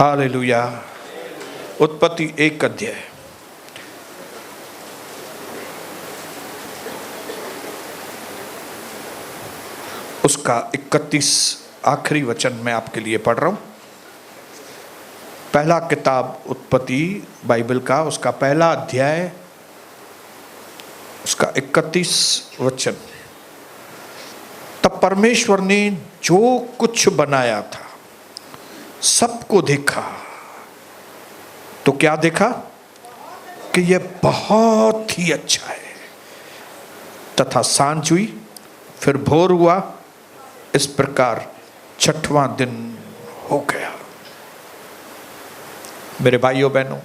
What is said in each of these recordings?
Hallelujah. उत्पत्ति 1 अध्याय, उसका 31 आखिरी वचन मैं आपके लिए पढ़ रहा हूं। पहला किताब उत्पत्ति बाइबल का, उसका पहला अध्याय, उसका 31 वचन। तब परमेश्वर ने जो कुछ बनाया था सबको देखा, तो क्या देखा कि यह बहुत ही अच्छा है। तथा सांझ हुई, फिर भोर हुआ, इस प्रकार 6वां दिन हो गया। मेरे भाइयों बहनों,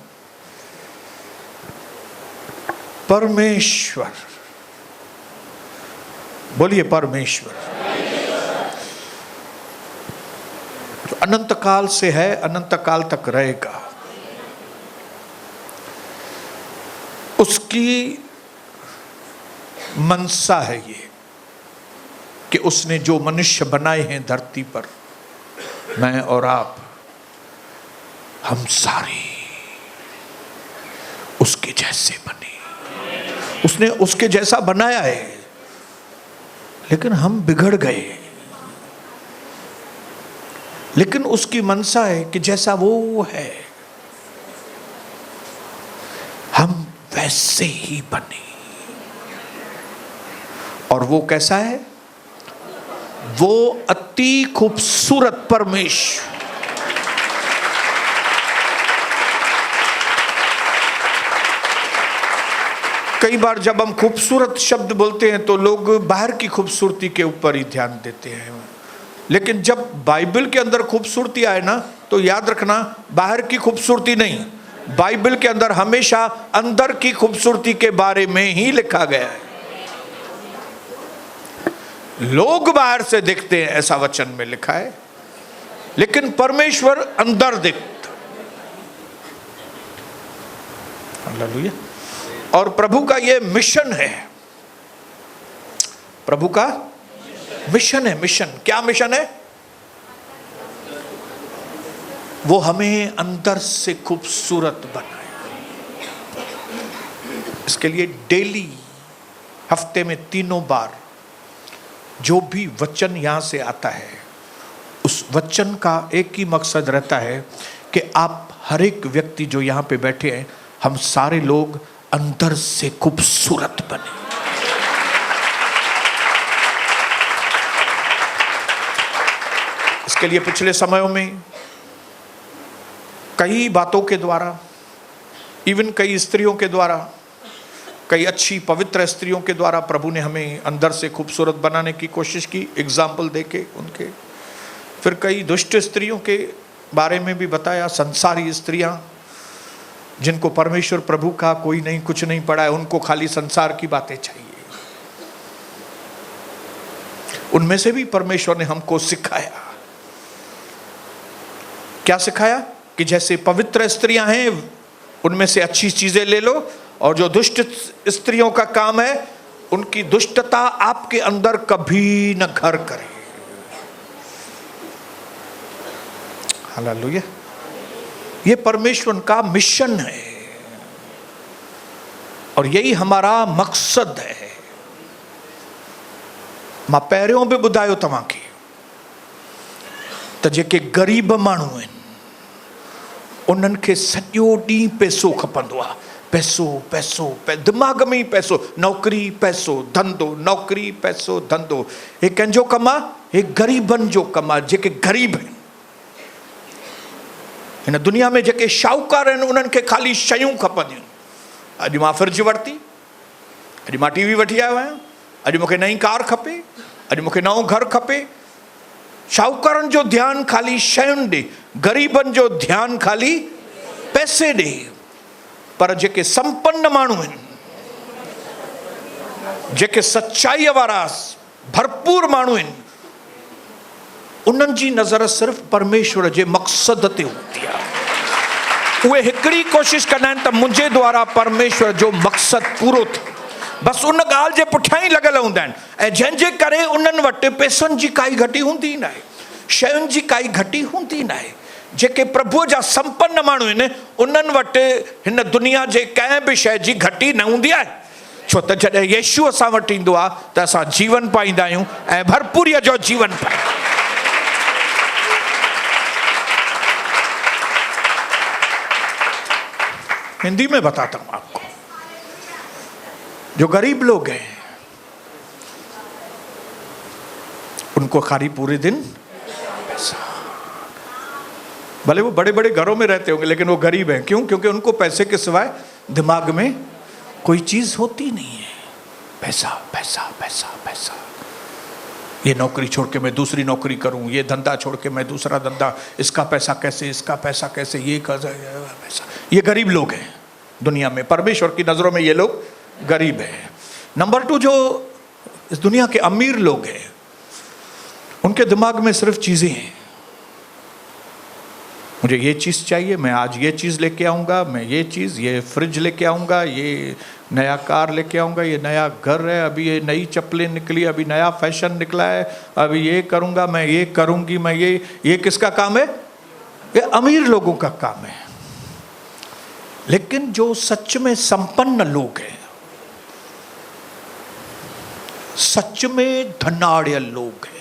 परमेश्वर, बोलिए परमेश्वर, जो अनंत काल से है, अनंत काल तक रहेगा, उसकी मनसा है ये कि उसने जो मनुष्य बनाए हैं धरती पर, मैं और आप, हम सारे उसके जैसे बने। उसने उसके जैसा बनाया है, लेकिन हम बिगड़ गए। लेकिन उसकी मनसा है कि जैसा वो है हम वैसे ही बने। और वो कैसा है? वो अति खूबसूरत परमेश्वर। कई बार जब हम खूबसूरत शब्द बोलते हैं तो लोग बाहर की खूबसूरती के ऊपर ही ध्यान देते हैं, लेकिन जब बाइबल के अंदर खूबसूरती आए ना, तो याद रखना, बाहर की खूबसूरती नहीं, बाइबल के अंदर हमेशा अंदर की खूबसूरती के बारे में ही लिखा गया है। लोग बाहर से देखते हैं, ऐसा वचन में लिखा है, लेकिन परमेश्वर अंदर देखता। हालेलुया। और प्रभु का ये मिशन है, प्रभु का मिशन है। मिशन क्या? मिशन है वो हमें अंदर से खूबसूरत बनाए। इसके लिए डेली, हफ्ते में 3 बार जो भी वचन यहां से आता है, उस वचन का एक ही मकसद रहता है कि आप हर एक व्यक्ति जो यहां पे बैठे हैं, हम सारे लोग अंदर से खूबसूरत बने। इसके लिए पिछले समयों में कई बातों के द्वारा, इवन कई स्त्रियों के द्वारा, कई अच्छी पवित्र स्त्रियों के द्वारा प्रभु ने हमें अंदर से खूबसूरत बनाने की कोशिश की, एग्जाम्पल देके उनके। फिर कई दुष्ट स्त्रियों के बारे में भी बताया, संसारी स्त्रियां जिनको परमेश्वर प्रभु का कोई नहीं, कुछ नहीं पड़ा है, उनको खाली संसार की बातें चाहिए। उनमें से भी परमेश्वर ने हमको सिखाया। क्या सिखाया? कि जैसे पवित्र स्त्रियां हैं, उनमें से अच्छी चीजें ले लो, और जो दुष्ट स्त्रियों का काम है, उनकी दुष्टता आपके अंदर कभी न घर करे। हालेलुया। ये परमेश्वर का मिशन है और यही हमारा मकसद है। मां पहिरियों बि ॿुधायो तव्हांखे त जेके ग़रीब माण्हू आहिनि, उन्हनि खे सॼो ॾींहुं पैसो खपंदो आहे। पैसो पैसो दिमाग़ में ही पैसो, नौकरी पैसो, धंधो, नौकरी पैसो, धंधो। हे कंहिंजो कमु आहे? हे ग़रीबनि जो कमु आहे, जेके ग़रीब आहिनि। हिन दुनिया में जेके शाहूकार आहिनि, उन्हनि खे ख़ाली शयूं खपंदियूं। अॼु मां फ्रिज वरिती, अॼु मां टीवी वठी आयो आहियां, अॼु मूंखे नई कार खपे, अॼु मूंखे नओं घर खपे। शाहूकारनि जो ध्यानु ख़ाली शयुनि ॾे, ग़रीबनि जो ध्यानु ख़ाली पैसे ॾे। पर जेके संपन्न माण्हू आहिनि, जेके सच्चाईअ वारा भरपूर माण्हू आहिनि, उन्हनि जी नज़र सिर्फ़ परमेश्वर जे मक़सद ते हूंदी आहे। उहे हिकिड़ी कोशिश कंदा आहिनि त मुंहिंजे द्वारा परमेश्वर जो मक़सद पूरो थिए, बसि उन ॻाल्हि जे पुठियां ई लॻल हूंदा आहिनि। ऐं जंहिंजे करे उन्हनि वटि पैसनि जी काई घटी हूंदी न आहे, शयुनि जी काई घटी हूंदी न आहे। जेके प्रभु जा संपन्न माण्हू आहिनि उन्हनि वटि हिन दुनिया जे कंहिं बि शइ जी घटी न हूंदी आहे, छो त जॾहिं येशू असां वटि ईंदो आहे त असां जीवन पाईंदा आहियूं ऐं भरपूरीअ जो जीवन पाईंदा आहियूं। हिंदी में बताता हूं आपको, जो गरीब लोग हैं उनको खाली पूरे दिन पैसा, भले वो बड़े बड़े घरों में रहते होंगे लेकिन वो गरीब हैं। क्यों? क्योंकि उनको पैसे के सिवाय दिमाग में कोई चीज होती नहीं है। पैसा पैसा पैसा पैसा, ये नौकरी छोड़ के मैं दूसरी नौकरी करूं, ये धंधा छोड़ के मैं दूसरा धंधा, इसका पैसा कैसे, इसका पैसा कैसे, ये पैसा। ये गरीब लोग हैं दुनिया में, परमेश्वर की नजरों में ये लोग गरीब हैं। नंबर 2, जो इस दुनिया के अमीर लोग हैं उनके दिमाग में सिर्फ चीजें हैं। मुझे ये चीज़ चाहिए, मैं आज ये चीज़ लेके आऊँगा, मैं ये चीज़, ये फ्रिज लेके आऊँगा, ये नया कार लेके आऊँगा, ये नया घर है, अभी ये नई चप्पलें निकली, अभी नया फैशन निकला है, अभी ये करूँगा, मैं ये करूँगी, मैं ये किसका काम है? ये अमीर लोगों का काम है। लेकिन जो सच में संपन्न लोग हैं, सच में धनाढ़ लोग हैं,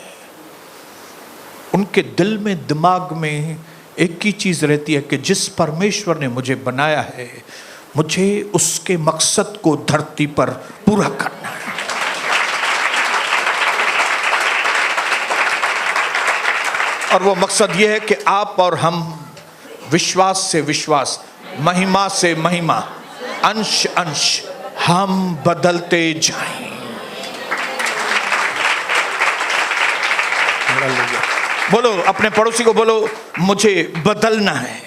उनके दिल में, दिमाग में एक ही चीज रहती है कि जिस परमेश्वर ने मुझे बनाया है मुझे उसके मकसद को धरती पर पूरा करना है। और वो मकसद ये है कि आप और हम विश्वास से विश्वास, महिमा से महिमा, अंश अंश हम बदलते जाएं। बोलो अपने पड़ोसी को, बोलो मुझे बदलना है।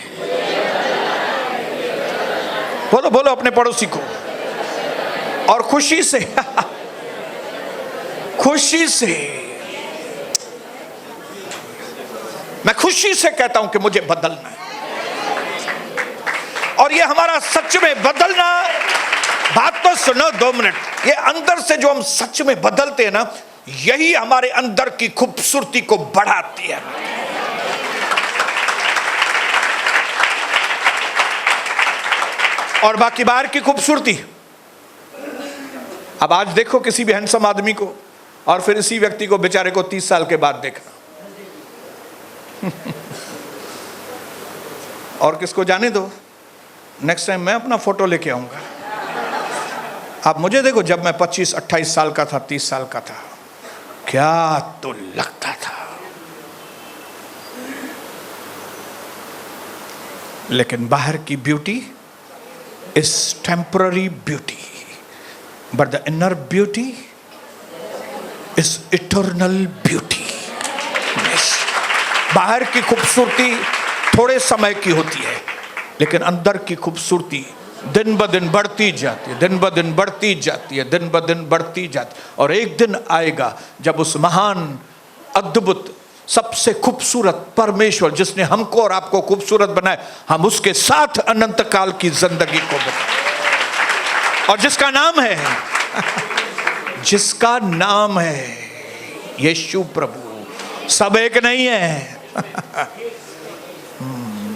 बोलो बोलो अपने पड़ोसी को, और खुशी से खुशी से, मैं खुशी से कहता हूं कि मुझे बदलना है। और ये हमारा सच में बदलना, बात तो सुनो 2 मिनट, ये अंदर से जो हम सच में बदलते हैं ना, यही हमारे अंदर की खूबसूरती को बढ़ाती है। और बाकी बाहर की खूबसूरती, अब आज देखो किसी भी हैंडसम आदमी को और फिर इसी व्यक्ति को बेचारे को 30 साल के बाद देखना और किसको जाने दो, नेक्स्ट टाइम मैं अपना फोटो लेके आऊंगा। आप मुझे देखो, जब मैं 25-28 साल का था, 30 साल का था, क्या तो लगता था। लेकिन बाहर की beauty is temporary beauty, but the inner beauty is eternal beauty. बाहर की खूबसूरती थोड़े समय की होती है, लेकिन अंदर की खूबसूरती दिन ब दिन बढ़ती जाती है, दिन ब दिन बढ़ती जाती है, दिन ब दिन बढ़ती जाती है। और एक दिन आएगा जब उस महान, अद्भुत, सबसे खूबसूरत परमेश्वर जिसने हमको और आपको खूबसूरत बनाए, हम उसके साथ अनंत काल की जिंदगी को बनाए। और जिसका नाम है जिसका नाम है यीशु प्रभु। सब एक नहीं है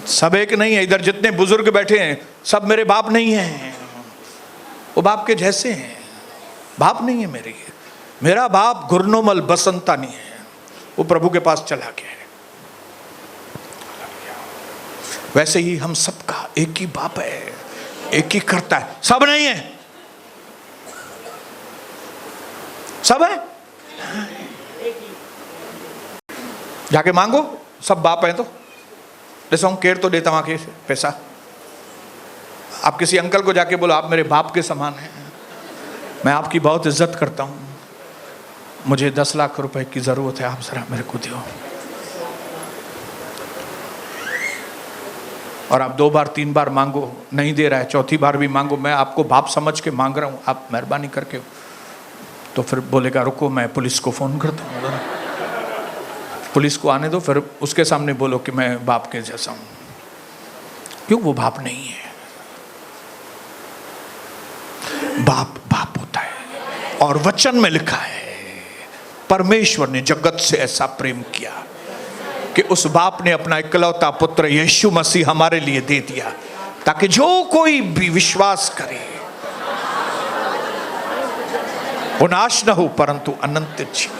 सब एक नहीं है। इधर जितने बुजुर्ग बैठे हैं सब मेरे बाप नहीं हैं, वो बाप के जैसे हैं। बाप नहीं है मेरा बाप गुरनोमल बसंता नहीं है, वो प्रभु के पास चला गया है। वैसे ही हम सबका एक ही बाप है, एक ही करता है। सब नहीं है, सब है। जाके मांगो, सब बाप है। तो जैसे हम केयर तो देता वहां के पैसा, आप किसी अंकल को जाके बोलो आप मेरे बाप के समान हैं, मैं आपकी बहुत इज्जत करता हूं, मुझे 10 लाख रुपए की जरूरत है, आप जरा मेरे को दो। और आप 2 बार 3 बार मांगो, नहीं दे रहा है, चौथी बार भी मांगो, मैं आपको बाप समझ के मांग रहा हूं, आप मेहरबानी करके। तो फिर बोलेगा रुको मैं पुलिस को फोन करता हूं, पुलिस को आने दो, फिर उसके सामने बोलो कि मैं बाप के जैसा हूं। क्यों? वो बाप नहीं है। बाप बाप होता है। और वचन में लिखा है परमेश्वर ने जगत से ऐसा प्रेम किया कि उस बाप ने अपना इकलौता पुत्र यीशु मसीह हमारे लिए दे दिया, ताकि जो कोई भी विश्वास करे वो नाश न हो परंतु अनंत जीवन।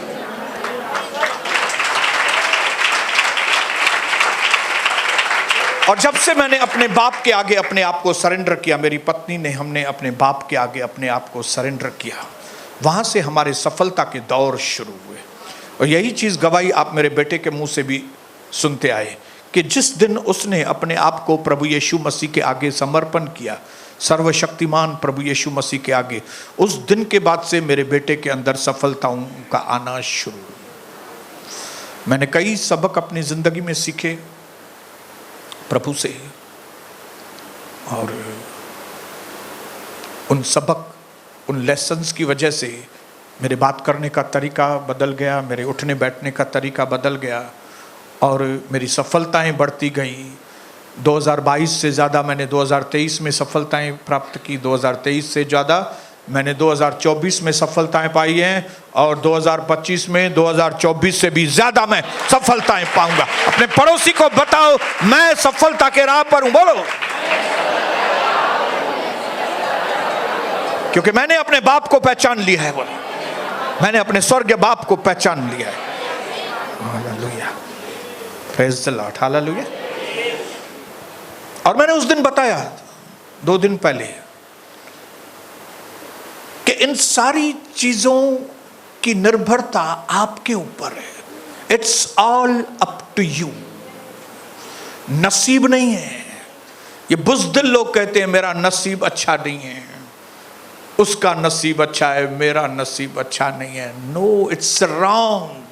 और जब से मैंने अपने बाप के आगे अपने आप को सरेंडर किया, मेरी पत्नी ने, हमने अपने बाप के आगे अपने आप को सरेंडर किया, वहां से हमारे सफलता के दौर शुरू हुए। और यही चीज गवाही आप मेरे बेटे के मुंह से भी सुनते आए कि जिस दिन उसने अपने आप को प्रभु यीशु मसीह के आगे समर्पण किया, सर्वशक्तिमान प्रभु यीशु मसीह के आगे, उस दिन के बाद से मेरे बेटे के अंदर सफलताओं का आना शुरू। मैंने कई सबक अपनी जिंदगी में सीखे प्रभु से, और उन सबक, उन लेसन्स की वजह से मेरे बात करने का तरीका बदल गया, मेरे उठने बैठने का तरीका बदल गया, और मेरी सफलताएं बढ़ती गई। 2022 से ज़्यादा मैंने 2023 में सफलताएं प्राप्त की, 2023 से ज़्यादा मैंने 2024 में सफलताएं पाई हैं, और 2025 में 2024 से भी ज़्यादा मैं सफलताएं पाऊंगा। अपने पड़ोसी को बताओ, मैं सफलता के राह पर हूं, बोलो। क्योंकि मैंने अपने बाप को पहचान लिया है, बोलो, मैंने अपने स्वर्गीय बाप को पहचान लिया है। Hallelujah, praise the Lord, hallelujah. और मैंने उस दिन बताया 2 दिन पहले कि इन सारी चीजों की निर्भरता आपके ऊपर है। It's all up to you. नसीब नहीं है। ये बुज़दिल लोग कहते हैं मेरा नसीब अच्छा नहीं है, उसका नसीब अच्छा है, मेरा नसीब अच्छा नहीं है। No, it's wrong.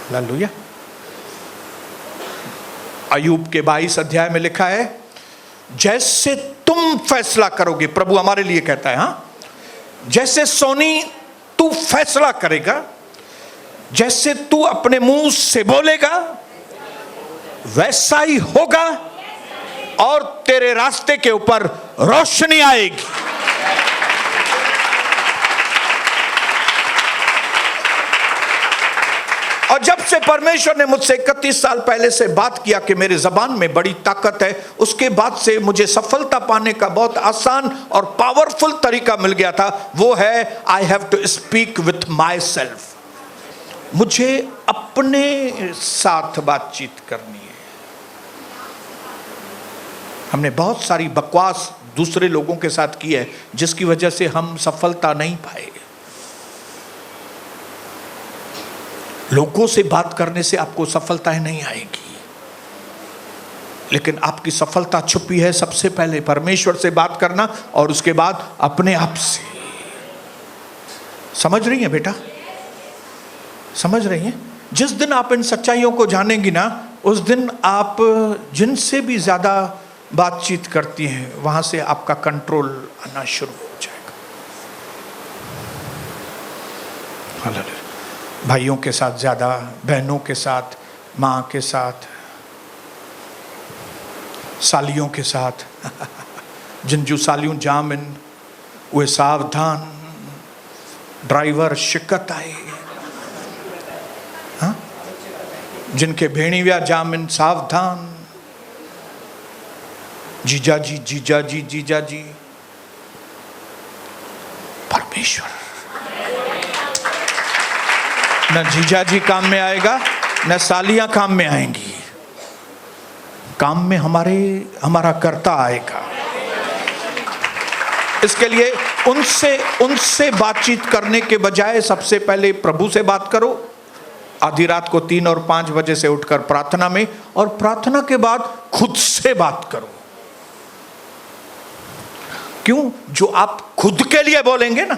हालेलुया। अय्यूब के 22 अध्याय में लिखा है, जैसे तुम फैसला करोगे, प्रभु हमारे लिए कहता है, हाँ, जैसे सोनी तू फैसला करेगा, जैसे तू अपने मुंह से बोलेगा वैसा ही होगा, और तेरे रास्ते के ऊपर रोशनी आएगी। और जब से परमेश्वर ने मुझसे 31 साल पहले से बात किया कि मेरे जबान में बड़ी ताकत है, उसके बाद से मुझे सफलता पाने का बहुत आसान और पावरफुल तरीका मिल गया था। वो है I have to speak with myself. मुझे अपने साथ बातचीत करनी है। हमने बहुत सारी बकवास दूसरे लोगों के साथ की है, जिसकी वजह से हम सफलता नहीं पाए। लोगों से बात करने से आपको सफलताएं नहीं आएगी, लेकिन आपकी सफलता छुपी है सबसे पहले परमेश्वर से बात करना, और उसके बाद अपने आप से। समझ रही हैं बेटा? समझ रही हैं? जिस दिन आप इन सच्चाइयों को जानेंगी ना, उस दिन आप जिनसे भी ज्यादा बातचीत करती हैं, वहां से आपका कंट्रोल आना शुरू हो जाएगा। हालेलुया। भाइयों के साथ ज्यादा, बहनों के साथ, माँ के साथ, सालियों के साथ जिन सालियों जामिन वे सावधान, ड्राइवर शिकत आए, हाँ? जिनके भेड़िया जामिन सावधान, जीजा जी जीजा जी जीजा जी। परमेश्वर न जीजा जी काम में आएगा, न सालियां काम में आएंगी। काम में हमारा कर्ता आएगा। इसके लिए उनसे बातचीत करने के बजाय सबसे पहले प्रभु से बात करो। आधी रात को 3 और 5 बजे से उठकर प्रार्थना में, और प्रार्थना के बाद खुद से बात करो। क्यों? जो आप खुद के लिए बोलेंगे ना,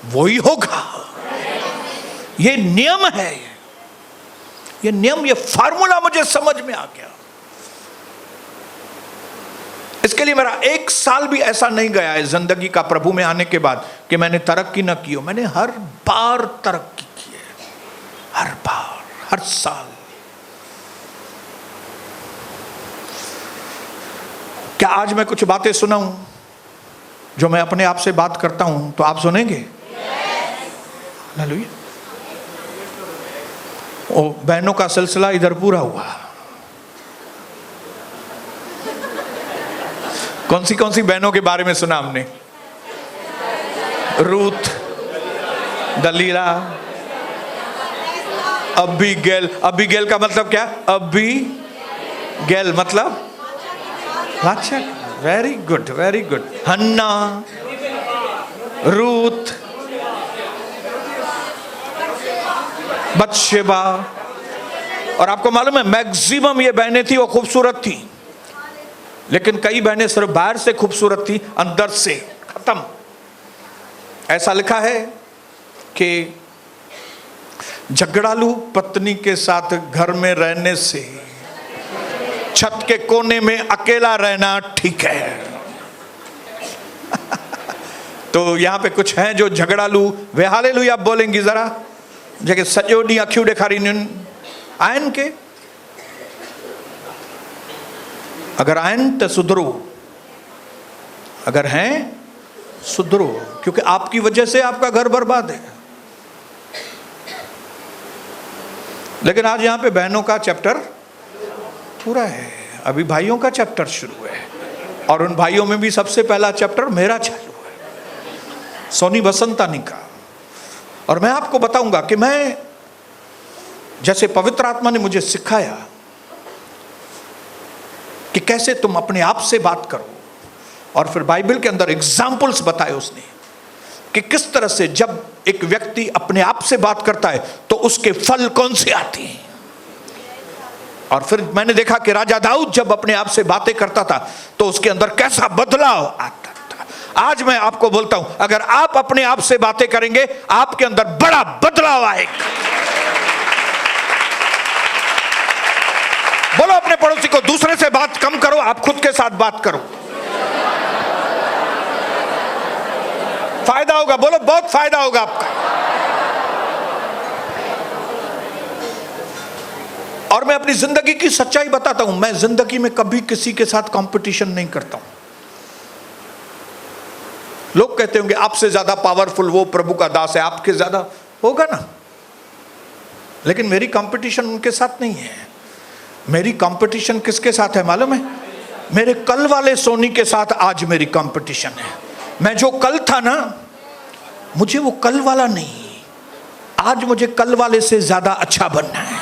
वही होगा। ये नियम है, ये नियम, ये फार्मूला मुझे समझ में आ गया। इसके लिए मेरा 1 साल भी ऐसा नहीं गया है जिंदगी का प्रभु में आने के बाद कि मैंने तरक्की न की हो। मैंने हर बार तरक्की की है, हर बार, हर साल। क्या आज मैं कुछ बातें सुनाऊं जो मैं अपने आप से बात करता हूं, तो आप सुनेंगे? हालेलुया। ओ बहनों का सिलसिला इधर पूरा हुआ। कौन सी बहनों के बारे में सुना हमने? Ruth, Delilah, Abigail. अबीगैल का मतलब क्या? अबीगैल मतलब वाचक। Very good, very good. Hannah, Ruth, Bathsheba. और आपको मालूम है मैक्सिमम ये बहनें थी वो खूबसूरत थी, लेकिन कई बहनें सिर्फ बाहर से खूबसूरत थी, अंदर से खत्म। ऐसा लिखा है कि झगड़ालू पत्नी के साथ घर में रहने से छत के कोने में अकेला रहना ठीक है। तो यहां पे कुछ हैं जो झगड़ालू, वे हालेलुया आप बोलेंगी जरा, जेके सॼो ॾींहुं अखियूं ॾेखारींदियूं आहिनि के? अगर आहिनि त सुधरो, अगर हैं सुधरो, क्योंकि आपकी वजह से आपका घर बर्बाद है। लेकिन आज यहां पे बहनों का चैप्टर पूरा है, अभी भाइयों का चैप्टर शुरू है, और उन भाइयों में भी सबसे पहला चैप्टर मेरा चालू है, सोनी बसंतानी का। और मैं आपको बताऊंगा कि मैं, जैसे पवित्र आत्मा ने मुझे सिखाया कि कैसे तुम अपने आप से बात करो, और फिर बाइबल के अंदर एग्जाम्पल्स बताए उसने कि किस तरह से जब एक व्यक्ति अपने आप से बात करता है तो उसके फल कौन से आते हैं। और फिर मैंने देखा कि राजा दाऊद जब अपने आप से बातें करता था तो उसके अंदर कैसा बदलाव आता था। आज मैं आपको बोलता हूं, अगर आप अपने आप से बातें करेंगे आपके अंदर बड़ा बदलाव आएगा। बोलो अपने पड़ोसी को, दूसरे से बात कम करो, आप खुद के साथ बात करो, फायदा होगा। बोलो बहुत फायदा होगा आपका। और मैं अपनी जिंदगी की सच्चाई बताता हूं, मैं जिंदगी में कभी किसी के साथ कंपटीशन नहीं करता हूं। लोग कहते होंगे आपसे ज्यादा पावरफुल वो प्रभु का दास है, आपके ज्यादा होगा ना, लेकिन मेरी कंपटीशन उनके साथ नहीं है। मेरी कंपटीशन किसके साथ है मालूम है? मेरे कल वाले सोनी के साथ आज मेरी कंपटीशन है। मैं जो कल था ना, मुझे वो कल वाला नहीं, आज मुझे कल वाले से ज्यादा अच्छा बनना है।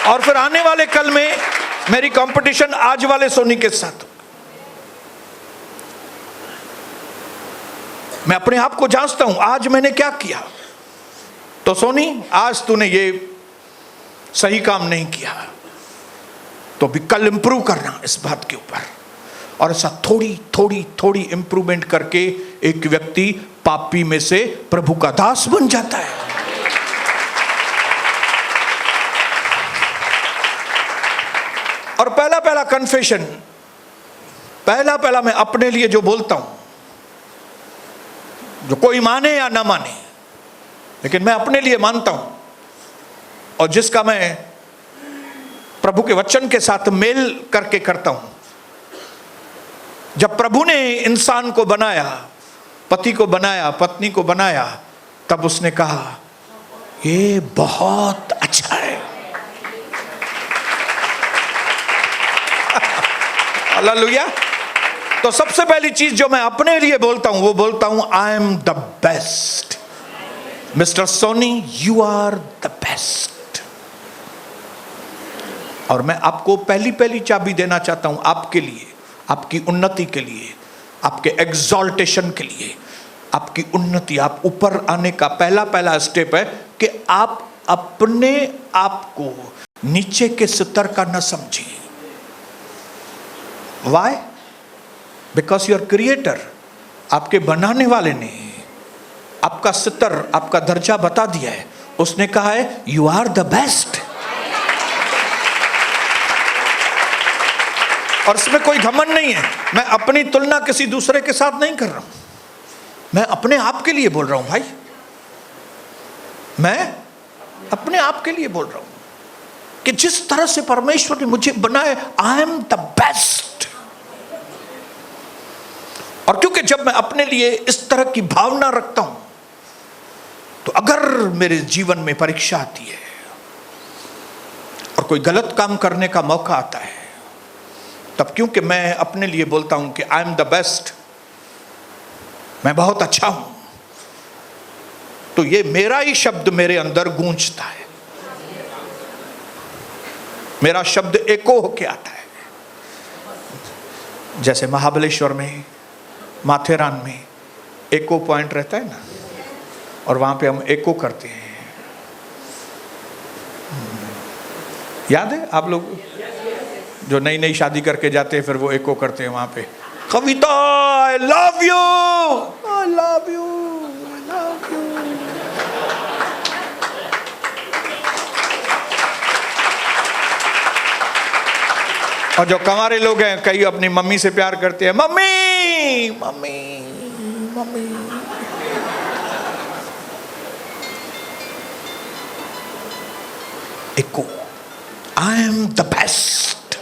और फिर आने वाले कल में मेरी कंपटीशन आज वाले सोनी के साथ। मैं अपने आप को जांचता हूं, आज मैंने क्या किया, तो सोनी आज तूने ये सही काम नहीं किया, तो भी कल इंप्रूव करना इस बात के ऊपर। और ऐसा थोड़ी थोड़ी थोड़ी इंप्रूवमेंट करके एक व्यक्ति पापी में से प्रभु का दास बन जाता है। और पहला कन्फेशन, पहला मैं अपने लिए जो बोलता हूं, जो कोई माने या ना माने, लेकिन मैं अपने लिए मानता हूं, और जिसका मैं प्रभु के वचन के साथ मेल करके करता हूं। जब प्रभु ने इंसान को बनाया, पति को बनाया, पत्नी को बनाया, तब उसने कहा ये बहुत अच्छा है। हालेलुया। तो सबसे पहली चीज जो मैं अपने लिए बोलता हूं, वो बोलता हूं I am the best. Mister Soni, you are the best. और मैं आपको पहली चाबी देना चाहता हूं आपके लिए, आपकी उन्नति के लिए, आपके एग्जॉल्टेशन के लिए, आपकी उन्नति, आप ऊपर आने का पहला स्टेप है कि आप अपने आप को नीचे के स्तर का न समझिए। Why? Because your creator, आपके बनाने वाले ने आपका स्तर, आपका दर्जा बता दिया है। उसने कहा है यू आर द बेस्ट। और इसमें कोई घमंड नहीं है। मैं अपनी तुलना किसी दूसरे के साथ नहीं कर रहा हूं, मैं अपने आप के लिए बोल रहा हूं भाई, मैं अपने आप के लिए बोल रहा हूं कि जिस तरह से परमेश्वर ने मुझे बनाया, आई एम द बेस्ट। और क्योंकि जब मैं अपने लिए इस तरह की भावना रखता हूं, तो अगर मेरे जीवन में परीक्षा आती है और कोई गलत काम करने का मौका आता है, तब क्योंकि मैं अपने लिए बोलता हूं कि आई एम द बेस्ट, मैं बहुत अच्छा हूं, तो ये मेरा ही शब्द मेरे अंदर गूंजता है, मेरा शब्द एको होके आता है। जैसे महाबलेश्वर में, माथेरान में एको पॉइंट रहता है ना, और वहां पे हम एको करते हैं। याद है आप लोग जो नई नई शादी करके जाते हैं, फिर वो एको करते हैं वहां पे, Kavita I love you, I love you, I love you. और जो कंवारे लोग हैं, कई अपनी मम्मी से प्यार करते हैं, मम्मी मम्मी मम्मी। एको, I am the best.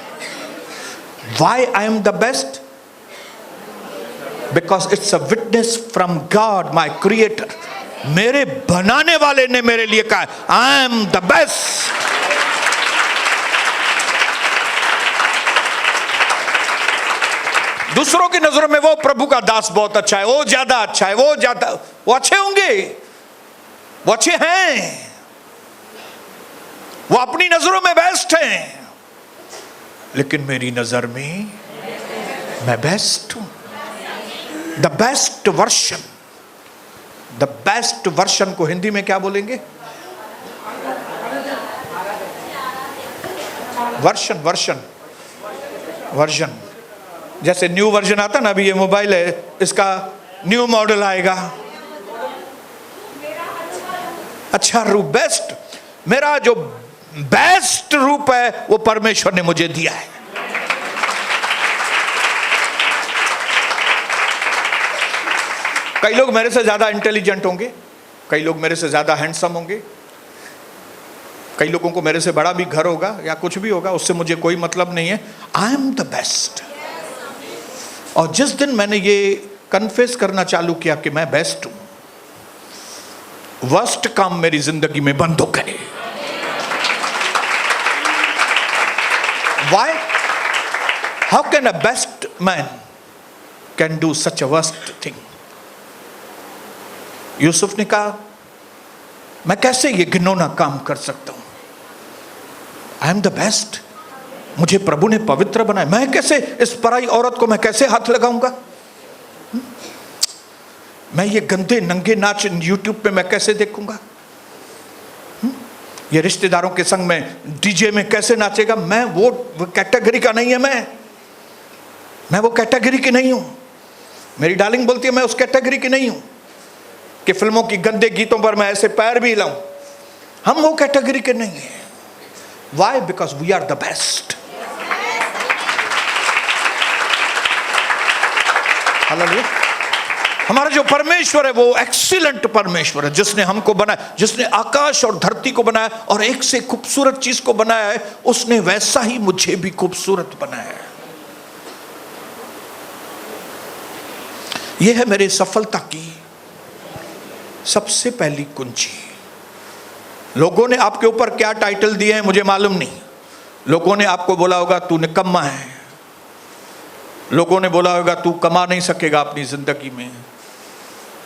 Why I am the best? Because it's a witness from God my creator. मेरे बनाने वाले ने मेरे लिए कहा आई एम द बेस्ट। दूसरों की नजरों में वो प्रभु का दास बहुत अच्छा है, वो ज्यादा अच्छा है, वो ज्यादा, वो अच्छे होंगे, वो अच्छे हैं, वो अपनी नजरों में बेस्ट हैं, लेकिन मेरी नजर में मैं बेस्ट हूं। The best version. The best version को हिंदी में क्या बोलेंगे? Version, version, version. जैसे न्यू वर्जन आता ना, अभी ये मोबाइल है, इसका न्यू मॉडल आएगा, अच्छा रूप, बेस्ट। मेरा जो बेस्ट रूप है वो परमेश्वर ने मुझे दिया है। कई लोग मेरे से ज्यादा इंटेलिजेंट होंगे, कई लोग मेरे से ज्यादा हैंडसम होंगे, कई लोगों को मेरे से बड़ा भी घर होगा या कुछ भी होगा, उससे मुझे कोई मतलब नहीं है। आई एम द बेस्ट। और जिस दिन मैंने ये कन्फेस करना चालू किया कि मैं बेस्ट हूं, वर्स्ट काम मेरी जिंदगी में बंद हो गए। Why? How can a best man can do such a worst thing? Yusuf ने कहा, मैं कैसे ये घिनौना काम कर सकता हूं? I am the best. मुझे प्रभु ने पवित्र बनाया, मैं कैसे इस पराई औरत को मैं कैसे हाथ लगाऊंगा? मैं ये गंदे नंगे नाच यूट्यूब पे मैं कैसे देखूंगा? ये रिश्तेदारों के संग में डीजे में कैसे नाचेगा? मैं वो कैटेगरी का नहीं है, मैं वो कैटेगरी की नहीं हूं। मेरी डार्लिंग बोलती है मैं उस कैटेगरी की नहीं हूं कि फिल्मों की गंदे गीतों पर मैं ऐसे पैर भी हिलाऊं। हम वो कैटेगरी के नहीं है। Why? Because we are the best. Hallelujah. हमारा जो परमेश्वर है वो एक्सीलेंट परमेश्वर है, जिसने हमको बनाया, जिसने आकाश और धरती को बनाया और एक से खूबसूरत चीज को बनाया है, उसने वैसा ही मुझे भी खूबसूरत बनाया है। यह है मेरे सफलता की सबसे पहली कुंजी। लोगों ने आपके ऊपर क्या टाइटल दिए हैं मुझे मालूम नहीं। लोगों ने आपको बोला होगा तू निकम्मा है, लोगों ने बोला होगा तू कमा नहीं सकेगा अपनी जिंदगी में,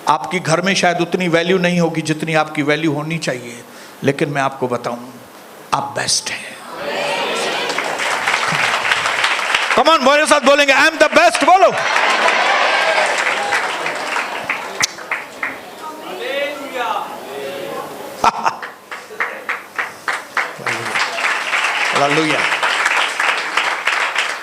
आपकी घर में शायद उतनी वैल्यू नहीं होगी जितनी आपकी वैल्यू होनी चाहिए, लेकिन मैं आपको बताऊं आप बेस्ट हैं। कम ऑन, मेरे साथ बोलेंगे आई एम द बेस्ट, बोलो। हालेलुया।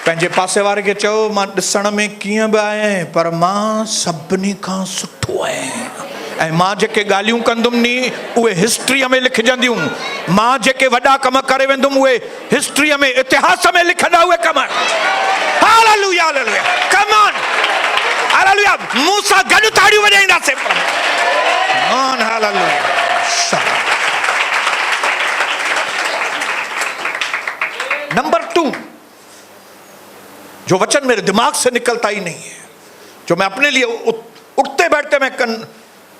पंहिंजे पासे वारे खे चओ मां ॾिसण में कीअं बि आहियां पर मां सभिनी खां सुठो आहियां। ऐं मां जेके ॻाल्हियूं कंदुमि नी उहे हिस्ट्रीअ में लिखजंदियूं। मां जेके वॾा कम करे वेंदुमि उहे हिस्ट्रीअ में, इतिहास में लिखंदा उहे कम। Hallelujah, hallelujah, come on, hallelujah. मूं सां गॾु ताड़ियूं वॼाईंदासीं। On, hallelujah. नंबर 2, जो वचन मेरे दिमाग से निकलता ही नहीं है, जो मैं अपने लिए उठते बैठते मैं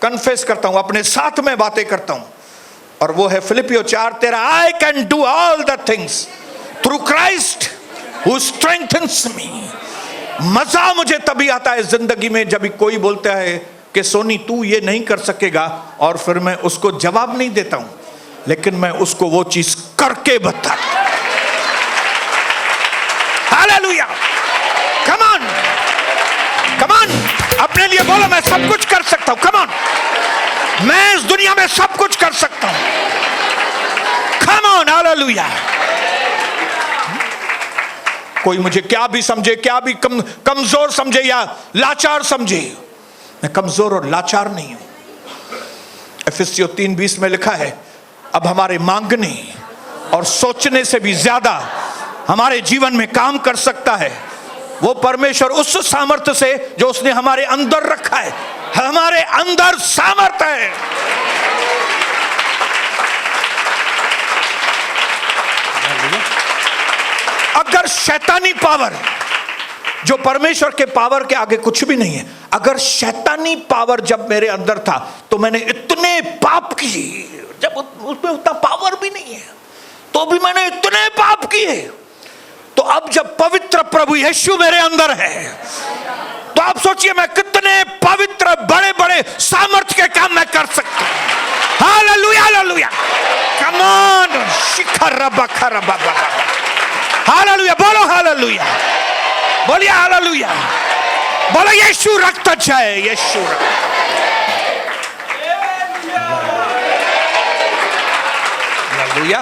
कन्फेस करता हूं, अपने साथ में बातें करता हूं, और वो है फिलिपियो 4:13, I can do all the things through Christ who strengthens me. मजा मुझे तभी आता है जिंदगी में जब कोई बोलता है कि सोनी तू ये नहीं कर सकेगा, और फिर मैं उसको जवाब नहीं देता हूं, लेकिन मैं उसको वो चीज करके बताता हूं। Hallelujah, come on, come on, अपने लिए बोलो मैं सब कुछ कर सकता हूं। कम ऑन, मैं इस दुनिया में सब कुछ कर सकता हूं। कम ऑन, हालेलुया। कोई मुझे क्या भी समझे, क्या भी कमजोर समझे या लाचार समझे, मैं कमजोर और लाचार नहीं हूं। एफिसियों 3:20 में लिखा है, अब हमारे मांगने और सोचने से भी ज्यादा हमारे जीवन में काम कर सकता है वो परमेश्वर उस सामर्थ्य से जो उसने हमारे अंदर रखा है। हमारे अंदर सामर्थ्य है। अगर शैतानी पावर, जो परमेश्वर के पावर के आगे कुछ भी नहीं है, अगर शैतानी पावर जब मेरे अंदर था तो मैंने इतने पाप किए, जब उसमें उतना पावर भी नहीं है तो भी मैंने इतने पाप किए। तो अब जब पवित्र प्रभु यीशु मेरे अंदर है तो आप सोचिए मैं कितने पवित्र बड़े बड़े सामर्थ्य के काम मैं कर सकता हूं। Hallelujah, hallelujah, come on, Shikhar rava Kharba, hallelujah, बोलो हालेलुया, बोलिए हालेलुया, बोलो यीशु रक्त जाए, यीशु रक्त। हालेलुया।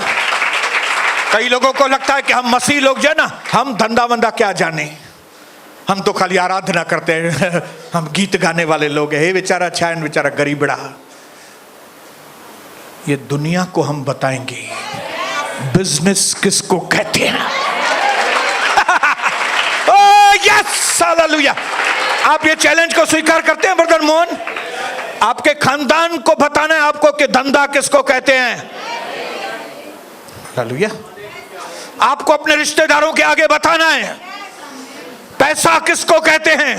कई लोगों को लगता है कि हम मसीह लोग जो है ना, हम धंधा वंदा क्या जाने, हम तो खाली आराधना करते हैं, हम गीत गाने वाले लोग हैं। हे बेचारा छायन, बेचारा गरीबड़ा। ये दुनिया को हम बताएंगे बिजनेस किसको कहते हैं। Yes, hallelujah. आप ये चैलेंज को स्वीकार करते हैं ब्रदर मोहन? आपके खानदान को बताना है आपको कि धंधा किसको कहते हैं। हालेलुया। आपको अपने रिश्तेदारों के आगे बताना है पैसा किसको कहते हैं,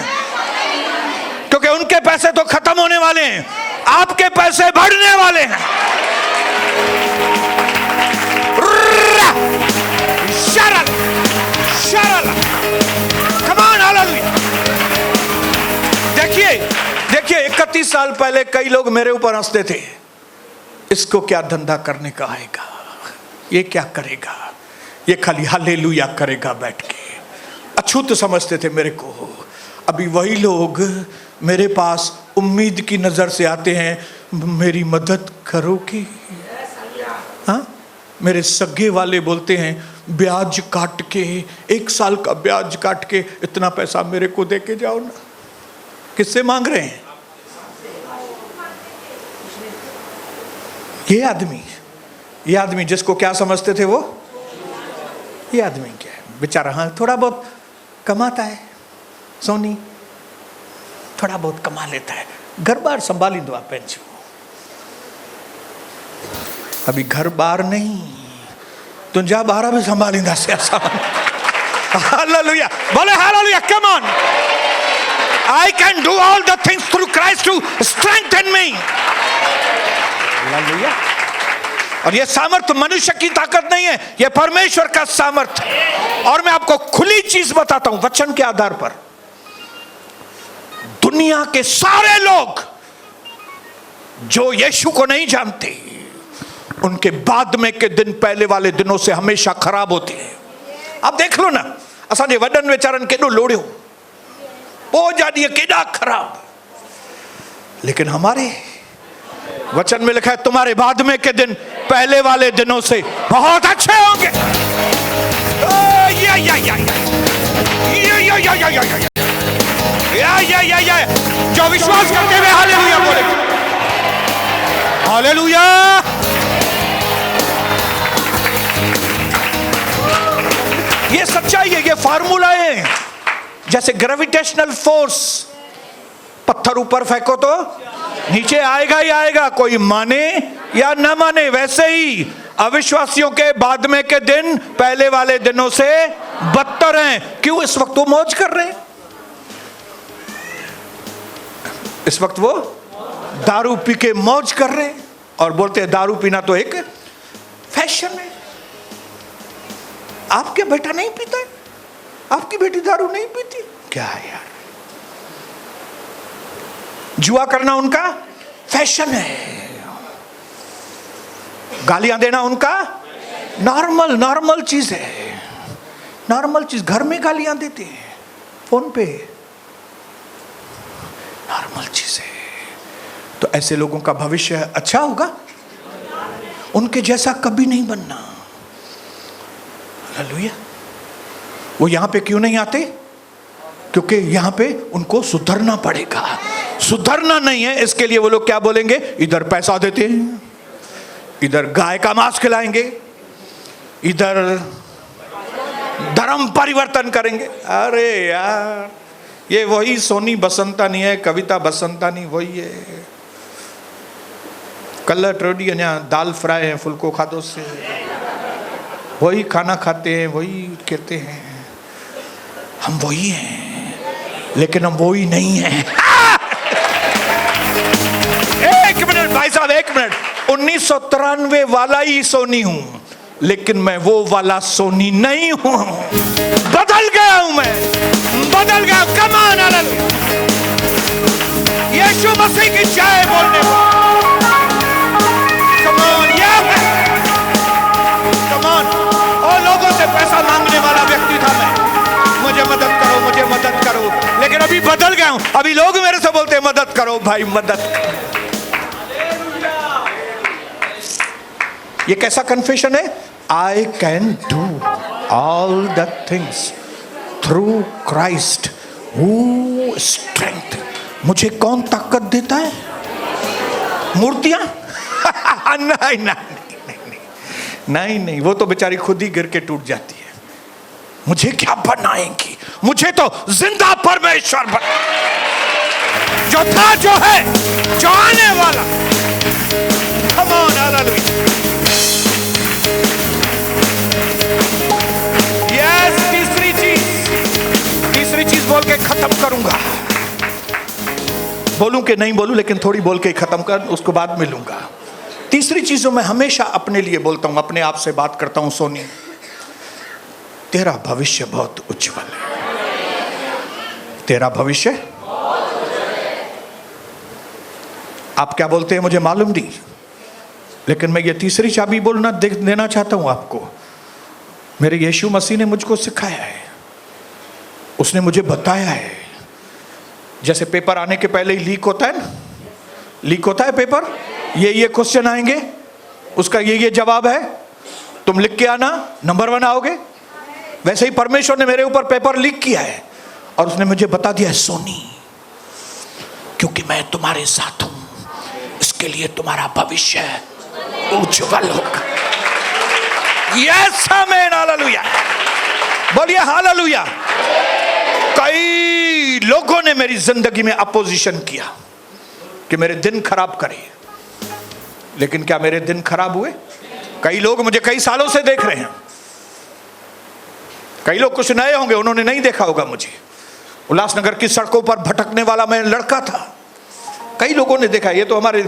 क्योंकि उनके पैसे तो खत्म होने वाले हैं, आपके पैसे बढ़ने वाले हैं। देखिए 31 साल पहले कई लोग मेरे ऊपर हंसते थे, इसको क्या धंधा करने का आएगा, ये क्या करेगा, ये खाली हालेलुया करेगा बैठ के, अछूत समझते थे मेरे को। अभी वही लोग मेरे पास उम्मीद की नजर से आते हैं, मेरी मदद करोगे। हाँ, मेरे सगे वाले बोलते हैं ब्याज काट के, 1 साल का ब्याज काट के इतना पैसा मेरे को दे के जाओ ना। किससे मांग रहे हैं? ये आदमी जिसको क्या समझते थे वो, ये आदमी क्या है बेचारा, हाँ थोड़ा बहुत कमाता है, सोनी थोड़ा बहुत कमा लेता है, घर बार संभाली दो आप पेंशन। अभी घर बार नहीं, तुझा बारह भी संभालींदा से आसान। हालेलुया, बोले hallelujah, come on. I can do all the things through Christ who strengthen me. Hallelujah. और ये सामर्थ्य मनुष्य की ताकत नहीं है, ये परमेश्वर का सामर्थ्य है। और मैं आपको खुली चीज बताता हूं वचन के आधार पर, दुनिया के सारे लोग जो यीशु को नहीं जानते, उनके बाद में के दिन पहले वाले दिनों से हमेशा खराब होते हैं। आप देख लो ना, असांजे वडन वेचारन केॾो लोड़ियो, वो जानिए केॾा खराब, लेकिन हमारे वचन में लिखा है तुम्हारे बाद में के दिन पहले वाले दिनों से बहुत अच्छे होंगे। जो विश्वास करते हुए हालेलुया बोले, हालेलुया। ये सच्चाई है, ये फार्मूला है। जैसे ग्रेविटेशनल फोर्स, पत्थर ऊपर फेंको तो नीचे आएगा ही आएगा, कोई माने या न माने। वैसे ही अविश्वासियों के बाद में के दिन पहले वाले दिनों से बदतर हैं। क्यों? इस वक्त वो मौज कर रहे हैं, इस वक्त वो दारू पी के मौज कर रहे हैं और बोलते हैं दारू पीना तो एक फैशन है। आपके बेटा नहीं पीता है, आपकी बेटी दारू नहीं पीती, क्या है यार। जुआ करना उनका फैशन है, गालियां देना उनका नॉर्मल चीज है, नॉर्मल चीज। घर में गालियां देते हैं, फोन पे, नॉर्मल चीज है। तो ऐसे लोगों का भविष्य अच्छा होगा? उनके जैसा कभी नहीं बनना। हालेलुया। वो यहां पे क्यों नहीं आते? क्योंकि यहां पे उनको सुधरना पड़ेगा। सुधरना नहीं है, इसके लिए वो लोग क्या बोलेंगे? इधर पैसा देते हैं, इधर गाय का मांस खिलाएंगे, इधर धर्म परिवर्तन करेंगे। अरे यार, ये वही सोनी बसंतानी है, कविता बसंतानी वही है। कलर टोडी यहाँ दाल फ्राई है, फुल्को खादो से वही खाना खाते हैं, वही कहते हैं हम वही हैं, लेकिन हम वही नहीं हैं। एक मिनट भाई साहब, एक मिनट। 1993 वाला ही सोनी हूं, लेकिन मैं वो वाला सोनी नहीं हूं। बदल गया हूं, मैं बदल गया। कम ऑन, हालेलुया। यीशु मसीह की जय बोलने को। Come on, come on. और लोगों से पैसा मांगने वाला व्यक्ति था मैं, मुझे मदद करो, मुझे मदद करो। लेकिन अभी बदल गया हूं। अभी लोग मेरे से बोलते हैं मदद करो भाई, मदद करो। ये कैसा कन्फेशन है? I can do all the things through Christ who strength। मुझे कौन ताकत देता है? मूर्तियां? नहीं, नहीं, नहीं, नहीं, नहीं, वो तो बेचारी खुद ही गिर के टूट जाती है। मुझे क्या बनाएंगी? मुझे तो जिंदा परमेश्वर बना, जो था, जो है, जो आने वाला। Come on, hallelujah। Yes, तीसरी चीज बोल के खत्म करूंगा। बोलूं कि नहीं बोलूं, लेकिन थोड़ी बोल के खत्म कर, उसको बाद मिलूंगा। तीसरी चीजों में हमेशा अपने लिए बोलता हूं, अपने आप से बात करता हूं। सोनी, तेरा भविष्य बहुत उज्जवल है, तेरा भविष्य। आप क्या बोलते हैं मुझे मालूम नहीं, लेकिन मैं ये तीसरी चाबी बोलना देना चाहता हूं आपको। मेरे यीशु मसीह ने मुझको सिखाया है, उसने मुझे बताया है। जैसे पेपर आने के पहले ही लीक होता है ना, लीक होता है पेपर, ये क्वेश्चन आएंगे, उसका ये जवाब है, तुम लिख के आना, नंबर 1 आओगे। वैसे ही परमेश्वर ने मेरे ऊपर पेपर लीक किया है और उसने मुझे बता दिया है, सोनी, क्योंकि मैं तुम्हारे साथ हूं, इसके लिए तुम्हारा भविष्य उज्जवल होगा। यस, आमीन, हालेलुया। बोलिए हालेलुया। कई लोगों ने मेरी जिंदगी में अपोजिशन किया कि मेरे दिन खराब करे, लेकिन क्या मेरे दिन खराब हुए? कई लोग मुझे कई सालों से देख रहे हैं, कई लोग कुछ नए होंगे, उन्होंने नहीं देखा होगा मुझे। उल्लासनगर की सड़कों पर भटकने वाला मैं लड़का था, कई लोगों ने देखा। ये तो हमारे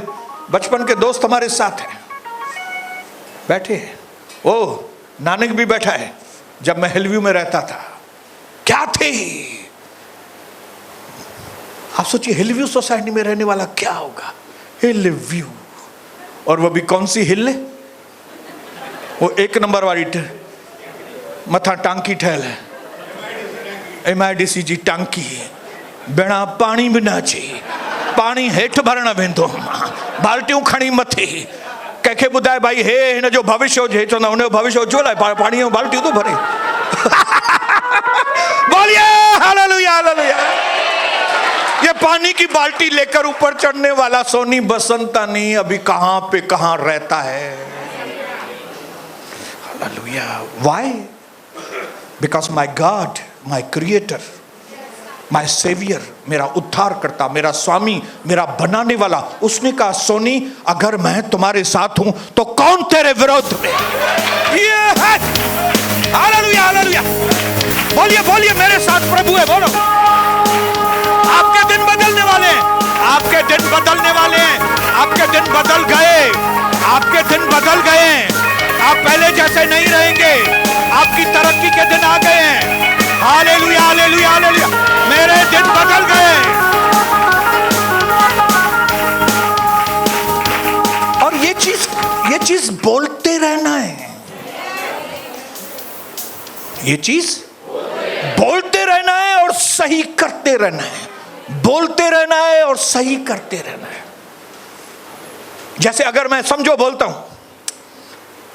बचपन के दोस्त हमारे साथ हैं, बैठे हैं। ओ नानक भी बैठा है, जब मैं हिलव्यू में रहता था। क्या थे आप सोचिए, हिलव्यू सोसाइटी में रहने वाला क्या होगा? हिलव्यू, और वो भी कौन सी हिल? वो 1 नंबर वाली मथा टांकी ठहल है, MIDCG टांकी, बिना पानी बिना ची, पानी हेठ भरण वेंदो, बाल्टियूं खणी मथे। कंहिंखे ॿुधाए भाई हे हिन जो भविष्य हुजे, चवंदा हुनजो भविष्य छो लाइ पाणी जूं बाल्टियूं थो भरे। बोलिए हालेलुया, हालेलुया। ये पानी की बाल्टी लेकर ऊपर चढ़ने वाला सोनी बसंतानी अभी कहां पे कहां रहता है। Hallelujah. Why? Because my God, my creator, my saviour, मेरा उद्धार करता, मेरा स्वामी, मेरा बनाने वाला, उसने कहा, सोनी, अगर मैं तुम्हारे साथ हूं तो कौन तेरे विरोध में? ये है। Hallelujah, hallelujah. बोलिए, बोलिए, मेरे साथ प्रभु है। बोलो, आपके दिन बदलने वाले हैं, आपके दिन दिन बदलने वाले हैं। आपके दिन बदल गए, आपके दिन बदल गए हैं। आप पहले जैसे नहीं रहेंगे, आपकी तरक्की के दिन आ गए हैं। हालेलुया हालेलुया हालेलुया, मेरे दिन बदल गए। और ये चीज बोलते रहना है, ये चीज बोलते रहना है और सही करते रहना है, बोलते रहना है और सही करते रहना है। जैसे अगर मैं समझो बोलता हूं,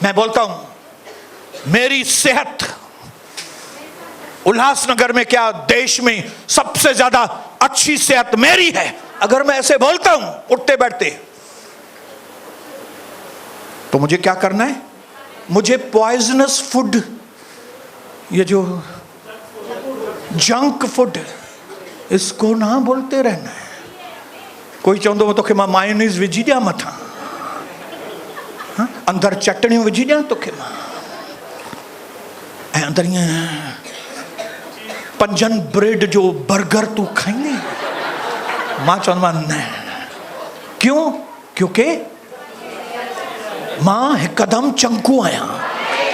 मैं बोलता हूं मेरी सेहत उल्लासनगर में, क्या देश में सबसे ज्यादा अच्छी सेहत मेरी है। अगर मैं ऐसे बोलता हूं उठते बैठते, तो मुझे क्या करना है? मुझे पॉइजनस फूड, ये जो जंक फूड, इसको ना बोलते रहना है। कोई चाहता हो तो कि मां मायोनीज विझी दिया मथा, अंदर चटनी विझी दिया तो कि अंदर पंजन ब्रेड जो बर्गर तू खाएंगे, मां चवंदो न। क्यों? क्योंकि मां हिकदम चंकू आया।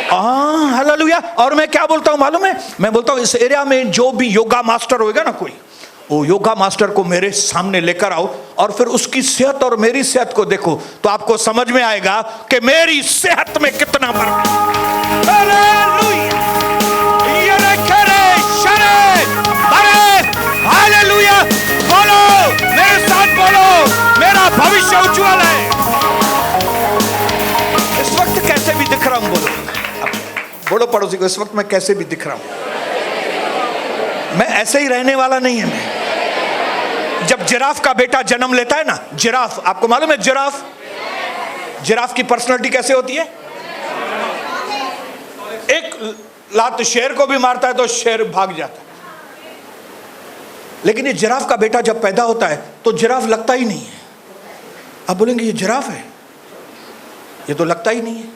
हालेलुया। और मैं क्या बोलता हूं मालूम है? मैं बोलता हूं इस एरिया में जो भी योगा मास्टर होएगा ना कोई, वो योगा मास्टर को मेरे सामने लेकर आओ और फिर उसकी सेहत और मेरी सेहत को देखो, तो आपको समझ में आएगा कि मेरी सेहत में कितना फर्क है। हालेलुया। बोलो मेरे साथ, बोलो मेरा भविष्य उज्जवल है। इस वक्त कैसे भी दिख रहा हूं, बोलो बोलो पड़ोसी को, इस वक्त मैं कैसे भी दिख रहा हूं, मैं ऐसे ही रहने वाला नहीं है। मैं जब जिराफ का बेटा जन्म लेता है ना, जिराफ, आपको मालूम है जिराफ की पर्सनालिटी कैसे होती है? एक लात शेर को भी मारता है तो शेर भाग जाता है। लेकिन ये जिराफ का बेटा जब पैदा होता है तो जिराफ लगता ही नहीं है। आप बोलेंगे ये जिराफ है, ये तो लगता ही नहीं है।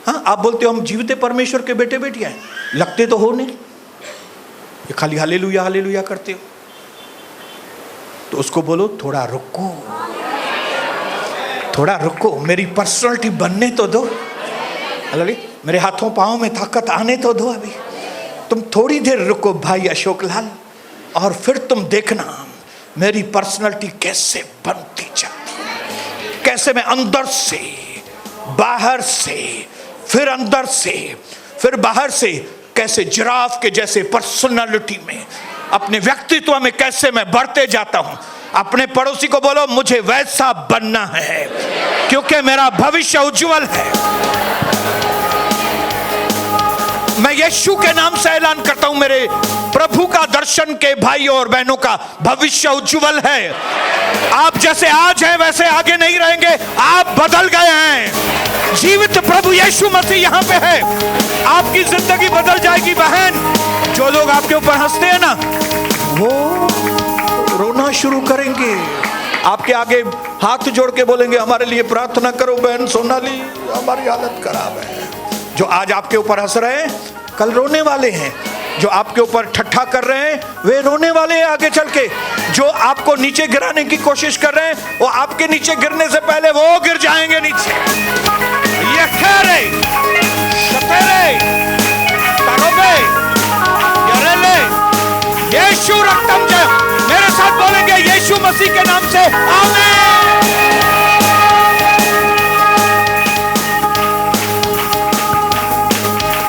हाँ, आप बोलते हो हम जीवित परमेश्वर के बेटे बेटियां हैं, लगते तो हो नहीं, ये खाली हालेलुया हालेलुया करते हो। तो उसको बोलो थोड़ा रुको, थोड़ा रुको, मेरी पर्सनालिटी बनने तो दो। मेरे हाथों पांव में ताकत आने तो दो। अभी तुम थोड़ी देर रुको भाई अशोक लाल, और फिर तुम देखना मेरी पर्सनालिटी कैसे बनती जाती है, कैसे मैं अंदर से, बाहर से, फिर अंदर से, फिर बाहर से, कैसे जिराफ के जैसे पर्सनालिटी में, अपने व्यक्तित्व में कैसे मैं बढ़ते जाता हूं। अपने पड़ोसी को बोलो मुझे वैसा बनना है, क्योंकि मेरा भविष्य उज्जवल है। मैं यीशु के नाम से ऐलान करता हूं, मेरे प्रभु का दर्शन के भाइयों और बहनों का भविष्य उज्जवल है। आप जैसे आज हैं वैसे आगे नहीं रहेंगे, आप बदल गए हैं। जीवित प्रभु यीशु मसीह यहाँ पे है, आपकी जिंदगी बदल जाएगी। बहन, जो लोग आपके ऊपर हंसते हैं ना, वो रोना शुरू करेंगे, आपके आगे हाथ जोड़ के बोलेंगे हमारे लिए प्रार्थना करो बहन सोनाली, हमारी हालत खराब है। जो आज आपके ऊपर हंस रहे हैं कल रोने वाले हैं, जो आपके ऊपर ठट्ठा कर रहे हैं वे रोने वाले हैं आगे चल के। जो आपको नीचे गिराने की कोशिश कर रहे हैं वो आपके नीचे गिरने से पहले वो गिर जाएंगे नीचे। ये खेरे शतेरे तारोबे यरेले यीशु रक्तम जय। मेरे साथ बोलेंगे यीशु मसीह के नाम से आमीन।